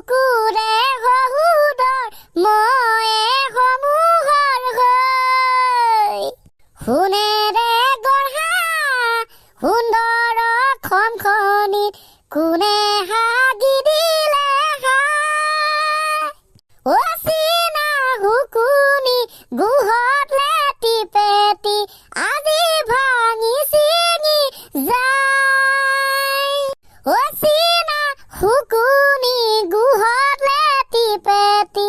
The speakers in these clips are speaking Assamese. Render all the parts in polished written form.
কুকুৰে শহুৰৰ ময়ে সমূহৰ হৈ সোণেৰে গঢ়া সুন্দৰ খমখনিত কোনে হাগি দিলে অচিনা হুকুনি গুহত লেটি পেটি আজি ভাঙি চিঙি যায় অচিনা হুকুনি গুহত লেটি পেটি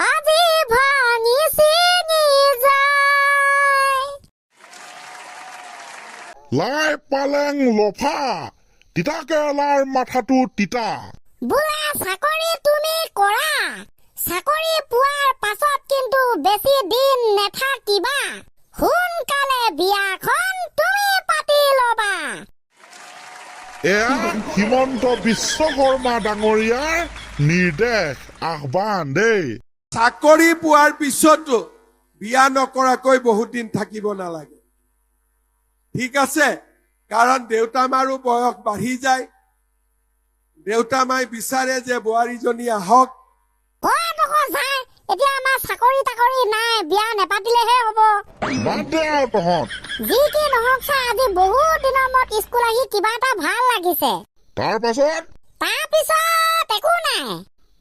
আজি ভাঙি চিঙি যায়। লাই পালেং লফা তিতা কেৰেলাৰ মাথাটো তিতা বোলা চাকৰি তুমি কৰা চাকৰি পোৱাৰ পাছত কিন্তু বেছি দিন নেথাকিবা সোনকালে বিয়াখন তুমি পাতি ল'বা। এয়া হিমন্ত বিশ্ব শৰ্মা ডাঙৰীয়াৰ নিৰ্দেশ আহ্বান দেই। চাকৰি পোৱাৰ পিছতো বিয়া নকৰাকৈ বহুত দিন থাকিব নালাগে, ঠিক আছে? কাৰণ দেউতা মাৰো বয়স বাঢ়ি যায়। দেউতা মাই বিচাৰে যে বোৱাৰীজনী আহক। এতিয়া আমাৰ চাকৰি তাকৰি নাই, বিয়া নেপাতিলেহে হ'ব। বাদ দে আৰু তহঁত। যি কি নহওক ছাৰ, আজি বহুত দিনৰ মূৰত স্কুল আহি কিবা এটা ভাল লাগিছে। তাৰপিছত একো নাই।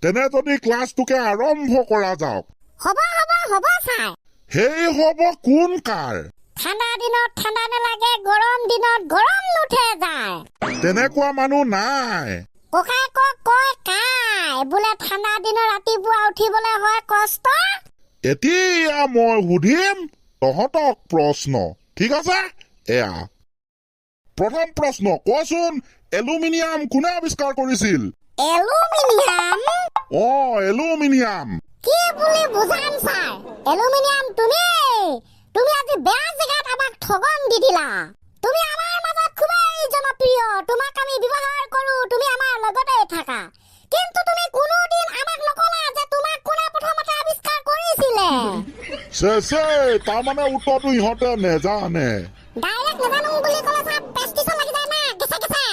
তেনে যদি ক্লাছটোকে আৰম্ভ কৰা যাওক। হ'ব ছাৰ। সেই হ'ব কোন কাৰ? ঠাণ্ডা দিনত ঠাণ্ডা নালাগে, গৰম দিনত গৰম নুঠে যায়। তেনেকুৱা মানুহ নাই। ককায়েকক কয় কাই বোলে ঠাণ্ডা দিনত ৰাতিপুৱা উঠিবলৈ হয় কষ্ট। এতিয়া মই সুধিম তহঁতক প্ৰশ্ন, ঠিক আছে? এয়া প্ৰথম প্ৰশ্ন, কচোন এলুমিনিয়াম কোনে আৱিষ্কাৰ কৰিছিল? এলুমিনিয়াম? এলুমিনিয়াম। কি বুলি বুজাম ছাৰ? এলুমিনিয়াম তুমি আজি বেয়া জেগাত আমাক ঠগন দি দিলা। তুমি আমাৰ মাজত খুবেই জনপ্ৰিয়, তোমাক আমি ব্যৱহাৰ কৰো, তুমি আমাৰ লগতে থাকা। কিন্তু তুমি কোনোদিন আমাক নকলা যে তোমাক কোনে প্ৰথমতে আৱিষ্কাৰ কৰিছিলে। তাৰমানে উত্তৰটো ইহঁতে নেজানে। ডাইৰেক্ট নেজানো বুলি ক'লে ছাৰ পেষ্টিছৰ লাগি যায় না, গেছে গেছে।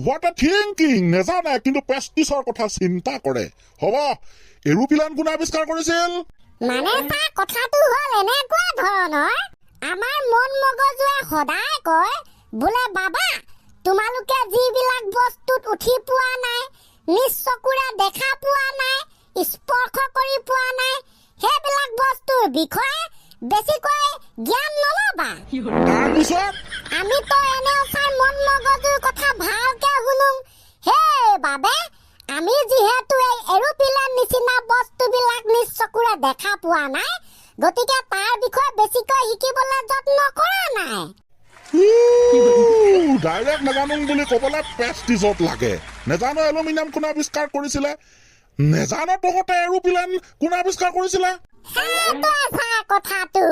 What a thinking. নেজানে কিন্তু পেষ্টিছৰ কথা চিন্তা কৰে। হ'ব, এৰোপ্লেন কোনে আৱিষ্কাৰ কৰিছিল? মানে তাৰ কথাটো হ'ল এনেকুৱা ধৰণৰ, আমাৰ মন মগজুৱে সদায় কয় বোলে বাবা তোমালোকে যিবিলাক বস্তুত উঠি পোৱা নাই, নিজ চকুৰে দেখা পোৱা নাই, স্পৰ্শ কৰি পোৱা নাই, সেইবিলাক বস্তুৰ বিষয়ে বেছিকৈ জ্ঞান নল'বা। তাৰপিছত আমিতো এনেও ছাৰ মন মগজুৰ কথা ভালকে শুনো। সেইবাবে আমি যিহেতু এই এৰোপ্লেন নিচিনা বস্তুবিলাক নিজ চকুৰে দেখা পোৱা নাই, গতিকে তাৰ বিষয়ে বেছিকৈ শিকিবলৈ যত্ন কৰা নাই। ডাইৰেক্ট নেজানো বুলি ক'বলৈ পেষ্টিছত লাগে। নেজানো এলুমিনিয়াম কোনে আৱিষ্কাৰ কৰিছিলে, নেজানো তহঁতে এৰোপ্লেন কোনে আৱিষ্কাৰ কৰিছিলে। সেইটোৱে ছাৰ কথাটো।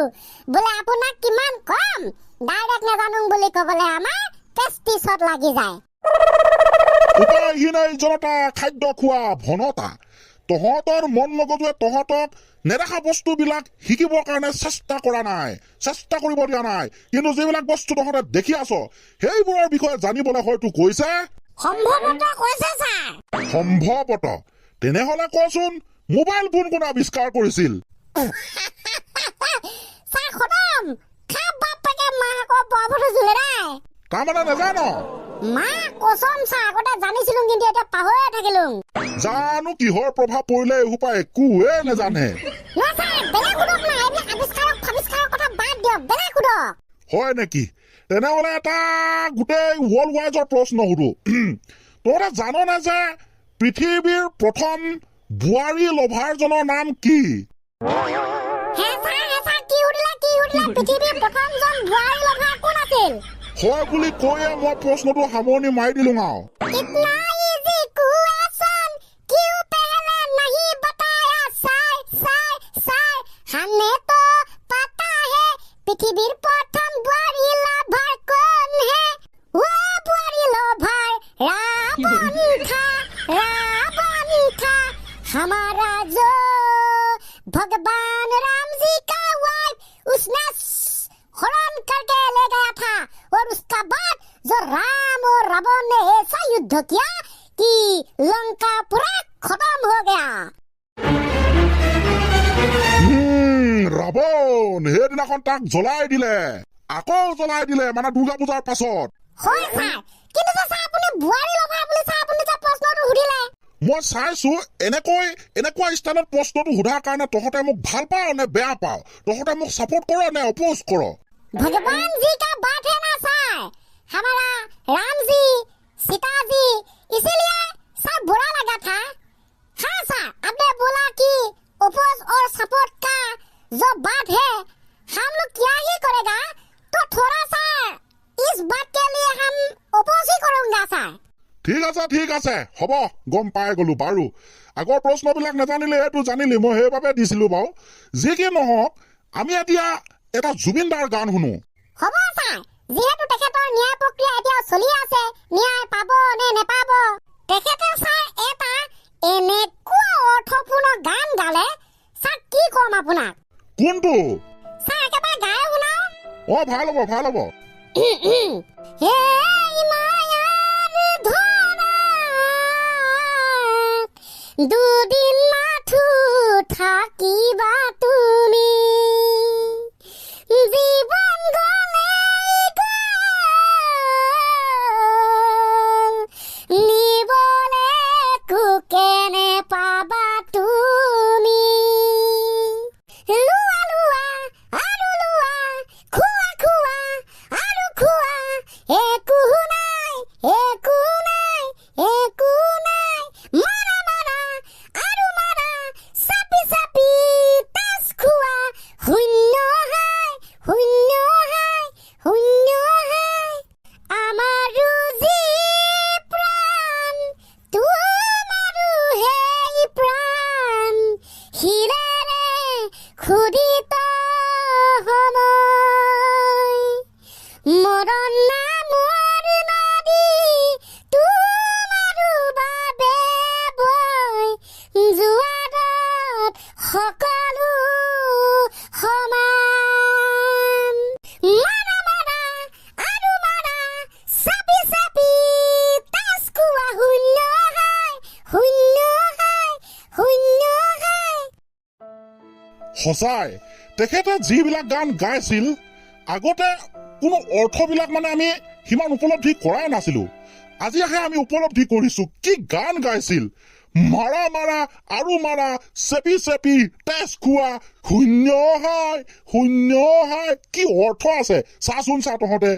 বোলে আপোনাক কিমান কম, ডাইৰেক্ট নেজানো বুলি ক'বলৈ আমাৰ পেষ্টিছত লাগি যায়। উপায়হীন এই জনতা খাদ্য খোৱা ভনতা। তহঁতৰ মন মগজুৱে তহঁতক নেদেখা বস্তুবিলাক শিকিবৰ কাৰণে চেষ্টা কৰা নাই, চেষ্টা কৰিব দিয়া নাই। কিন্তু যিবিলাক বস্তু তহঁতে দেখি আছ সেইবোৰৰ বিষয়ে জানিবলৈ হয়তো কৈছে। সম্ভৱতঃ কৈছে ছাৰ। সম্ভৱতঃ। তেনেহলে কচোন মোবাইল ফোন কোনে আৱিষ্কাৰ কৰিছিল? ছাৰ খতম। খাপ বাপেকে মাকৰ বৰফটো জুলে নাই। তাৰমানে নেজানো? মা কচম ছাৰ, আগতে জানিছিলো কিন্তু এতিয়া পাহৰিয়ে থাকিলো। জানো কিহৰ প্ৰভাৱ পৰিলে এসোপা একোৱে নেজানে। হয় নেকি? তেনেহলে এটা গোটেই ৱৰ্ল্ড ৱাইজৰ প্ৰশ্ন সুধো। তহঁতে জাননে যে পৃথিৱীৰ প্ৰথম বোৱাৰী লভাৰজনৰ নাম কি? হয় বুলি কৈয়ে মই প্ৰশ্নটো সামৰণি মাৰি দিলো আৰু। পৃথিৱীৰ প্ৰথম বোৱাৰী লভাৰ কোন হে? বোৱাৰী লভাৰ ৰাৱণ था हमारा जो भगवान राम जी का वाइफ उसने हरण करके ले गया था, और उसका बाद जो राम और रावण ने ऐसा युद्ध किया कि लंका पूरा खत्म हो गया। ৰাৱণ সেইদিনাখন তাক জ্বলাই দিলে, আকৌ জ্বলাই দিলে, মানে দুৰ্গা পূজাৰ পাছত। হয় ছাৰ, কিন্তু যে ছাৰ আপুনি বোৱাৰী লভাৰ বুলি ছাৰ আপুনি যে প্ৰশ্নটো সুধিলে। মই চাইছো এনেকুৱা ষ্টাইলত প্ৰশ্নটো সোধাৰ কাৰণে তহঁতে মোক ভাল পাও নে বেয়া পাও, তহঁতে মোক ছাপোৰ্ট কৰ নে অপ'জ কৰ? भगवान जी का बात है ना सर, हमारा राम जी, सीता जी, इसीलिए सब बुरा लगा था। हाँ सर, आपने बोला कि अपोज और सपोर्ट का जो बात है हम लोग क्या ही करेगा, तो थोड़ा सा इस बात के लिए हम अपोज ही करूंगा सर। ঠিক আছে হ'ব, গম পাই গলো বাৰু। আগৰ প্ৰশ্নবিলাক নাজানিলে এইটো জানিলি, মই সেইবাবে দিছিলো বাৰু। যি কি নহওক, আমি এতিয়া এটা জুবিন দাৰ গান শুনো। হ'ব ছাৰ, যিহেতু তেখেতৰ ন্যায় প্ৰক্ৰিয়া এতিয়া চলি আছে, ন্যায় পাব নে নেপাব, তেখেতে ছাৰ এটা এনেকুৱা অৰ্থপূৰ্ণ গান গালে, ছাৰ কি ক'ম আপোনাক। কোনটো? ছাৰ একেবাৰে গাই শুনাও। ভাল হ'ব ভাল হ'ব। হে মায়াৰ ধৰাত দুদিন মাথো থাকিবা তুমি, জীৱন গ'লে গ'ল, নিবলে কেনে পাবা তুমি। লোৱা লোৱা আৰু লোৱা, খোৱা খোৱা আৰু খোৱা, একো নাই একো নাই একো নাই, মাৰা মাৰা আৰু মাৰা, চাপি চাপি তাচ খোৱা, শূন্য হাই শূন্য হাই শূন্য হাই, আমাৰো যি প্ৰাণ তোমাৰো সেই প্ৰাণ, শিৰেৰে খোদিত সময়, মৰণ নামৰ নদী তোমাৰো বাবে বৈ, জোৱাৰত সকলো সমান, মাৰা মাৰা আৰু মাৰা, চাপি চাপি তাচ খোৱা, শূন্য হাই শূন্য হাই শূন্য হাই। সঁচাই তেখেতে যিবিলাক গান গাইছিল আগতে কোনো অৰ্থবিলাক মানে আমি সিমান উপলব্ধি কৰাই নাছিলো। আজিহে আমি উপলব্ধি কৰিছো কি গান গাইছিল। মাৰা মাৰা আৰু মাৰা, চেপি চেপি তেজ খোৱা, শূন্য হাই কি অৰ্থ আছে চাচোন চা তহঁতে।